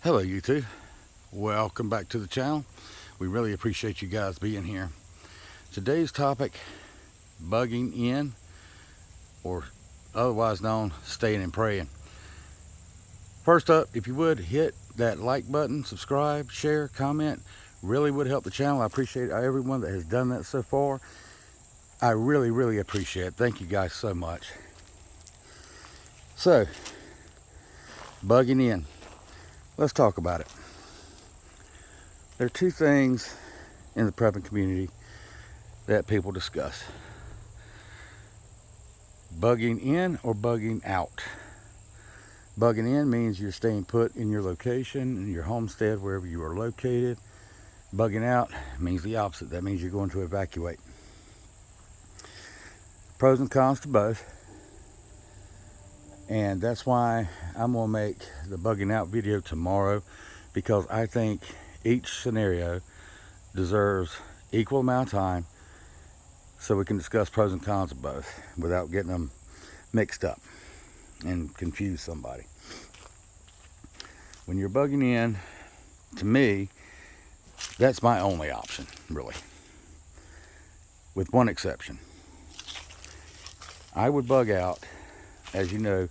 Hello YouTube, welcome back to the channel. We really appreciate you guys being here. Today's topic, bugging in, or otherwise known, staying and praying. First up, if you would hit that like button, subscribe, share, comment, really would help the channel. I appreciate everyone that has done that so far. I really appreciate it. Thank you guys so much. So, bugging in, let's talk about it. There are two things in the prepping community that people discuss: bugging in or bugging out. Bugging in means you're staying put in your location, in your homestead, wherever you are located. Bugging out means the opposite. That means you're going to evacuate. Pros and cons to both, and that's why I'm going to make the bugging out video tomorrow, because I think each scenario deserves equal amount of time so we can discuss pros and cons of both without getting them mixed up and confuse somebody. When you're bugging in, to me, that's my only option, really, with one exception. I would bug out. As you know,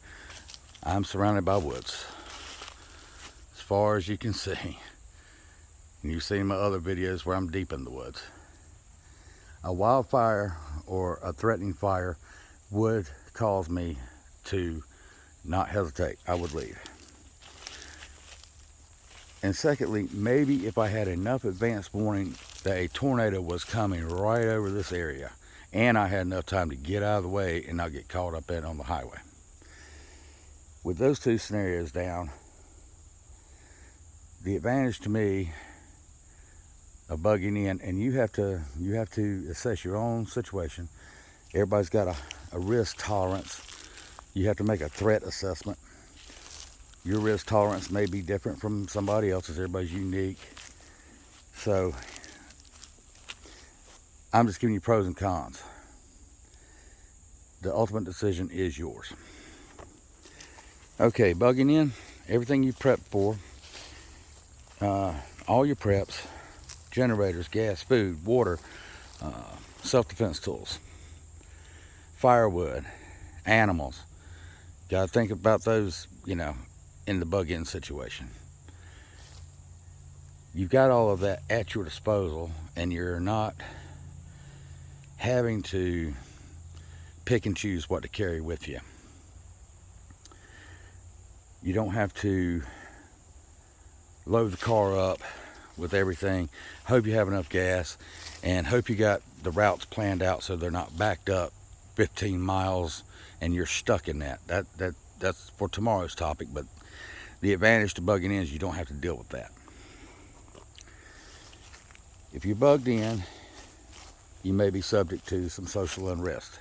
I'm surrounded by woods as far as you can see. And you've seen my other videos where I'm deep in the woods. A wildfire or a threatening fire would cause me to not hesitate. I would leave. And secondly, maybe if I had enough advance warning that a tornado was coming right over this area, and I had enough time to get out of the way and not get caught up in on the highway. With those two scenarios down, the advantage to me of bugging in, and you have to assess your own situation. Everybody's got a risk tolerance. You have to make a threat assessment. Your risk tolerance may be different from somebody else's. Everybody's unique. So I'm just giving you pros and cons. The ultimate decision is yours. Okay, bugging in, everything you prep for, all your preps, generators, gas, food, water, self-defense tools, firewood, animals. Got to think about those, in the bug-in situation. You've got all of that at your disposal, and you're not having to pick and choose what to carry with you. You don't have to load the car up with everything, hope you have enough gas, and hope you got the routes planned out so they're not backed up 15 miles and you're stuck in that. That's for tomorrow's topic, but the advantage to bugging in is you don't have to deal with that. If you're bugged in, you may be subject to some social unrest.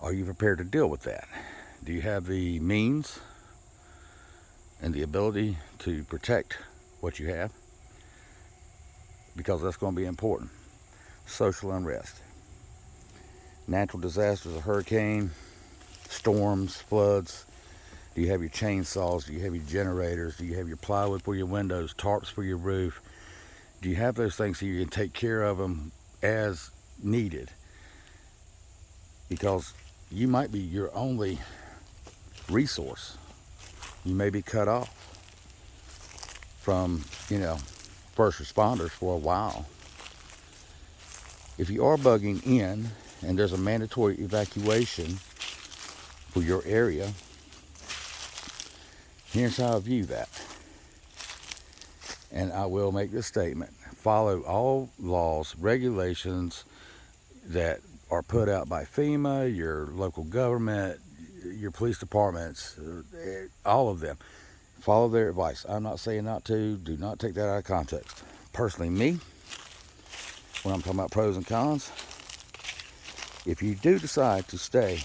Are you prepared to deal with that? Do you have the means and the ability to protect what you have? Because that's going to be important. Social unrest. Natural disasters, a hurricane, storms, floods. Do you have your chainsaws? Do you have your generators? Do you have your plywood for your windows, tarps for your roof? Do you have those things so you can take care of them as needed? Because you might be your only resource. You may be cut off from, first responders for a while. If you are bugging in and there's a mandatory evacuation for your area, here's how I view that. And I will make this statement: follow all laws, regulations that are put out by FEMA, your local government, your police departments, all of them. Follow their advice. I'm not saying not to. Do not take that out of context. Personally, me, when I'm talking about pros and cons, if you do decide to stay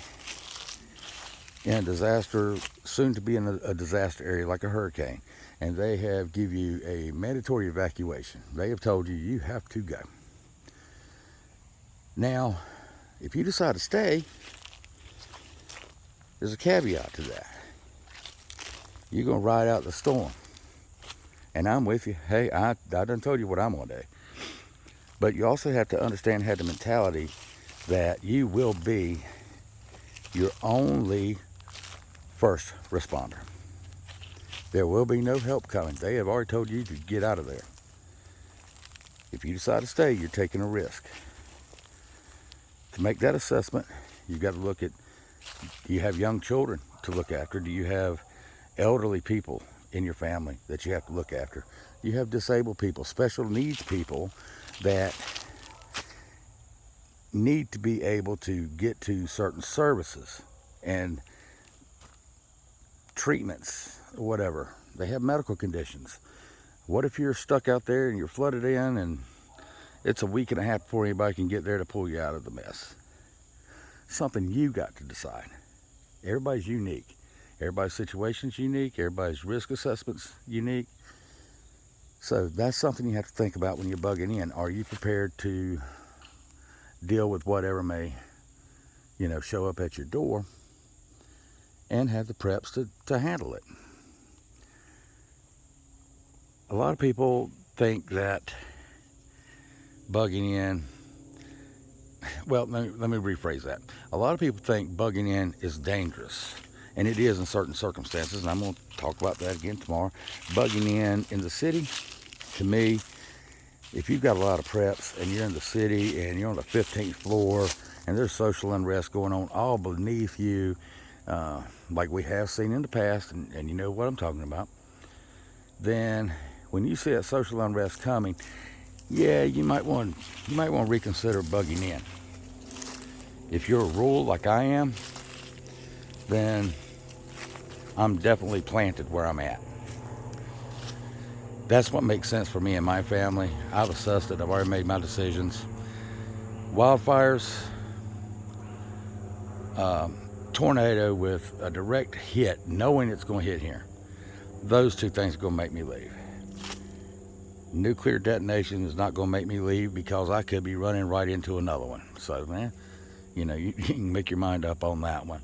in a disaster, soon to be in a disaster area like a hurricane, and they have give you a mandatory evacuation, they have told you you have to go. Now, if you decide to stay, there's a caveat to that. You're going to ride out the storm. And I'm with you. Hey, I done told you what I'm going to do. But you also have to understand, have the mentality that you will be your only first responder. There will be no help coming. They have already told you to get out of there. If you decide to stay, you're taking a risk. To make that assessment, you've got to look at, do you have young children to look after? Do you have elderly people in your family that you have to look after? You have disabled people, special needs people that need to be able to get to certain services and treatments, whatever. They have medical conditions. What if you're stuck out there and you're flooded in and it's a week and a half before anybody can get there to pull you out of the mess? Something you got to decide. Everybody's unique. Everybody's situation's unique. Everybody's risk assessment's unique. So that's something you have to think about when you're bugging in. Are you prepared to deal with whatever may, show up at your door, and have the preps to handle it? A lot of people think that bugging in, well, let me rephrase that. A lot of people think bugging in is dangerous, and it is in certain circumstances, and I'm going to talk about that again tomorrow. Bugging in the city, to me, if you've got a lot of preps and you're in the city and you're on the 15th floor and there's social unrest going on all beneath you, like we have seen in the past, and you know what I'm talking about, then when you see that social unrest coming, yeah, you might want to reconsider bugging in. If you're rural like I am, then I'm definitely planted where I'm at. That's what makes sense for me and my family. I've assessed it. I've already made my decisions. Wildfires, tornado with a direct hit, knowing it's going to hit here. Those two things are going to make me leave. Nuclear detonation is not going to make me leave because I could be running right into another one. So, man, you can make your mind up on that one.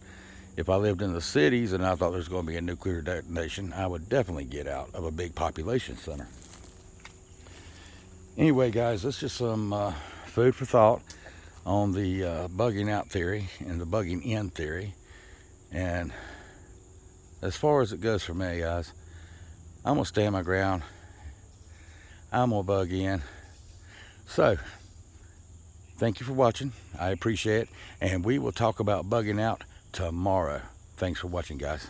If I lived in the cities and I thought there was going to be a nuclear detonation, I would definitely get out of a big population center. Anyway, guys, that's just some food for thought on the bugging out theory and the bugging in theory. And as far as it goes for me, guys, I'm going to stand my ground. I'm going to bug in. So, thank you for watching. I appreciate it. And we will talk about bugging out tomorrow. Thanks for watching, guys.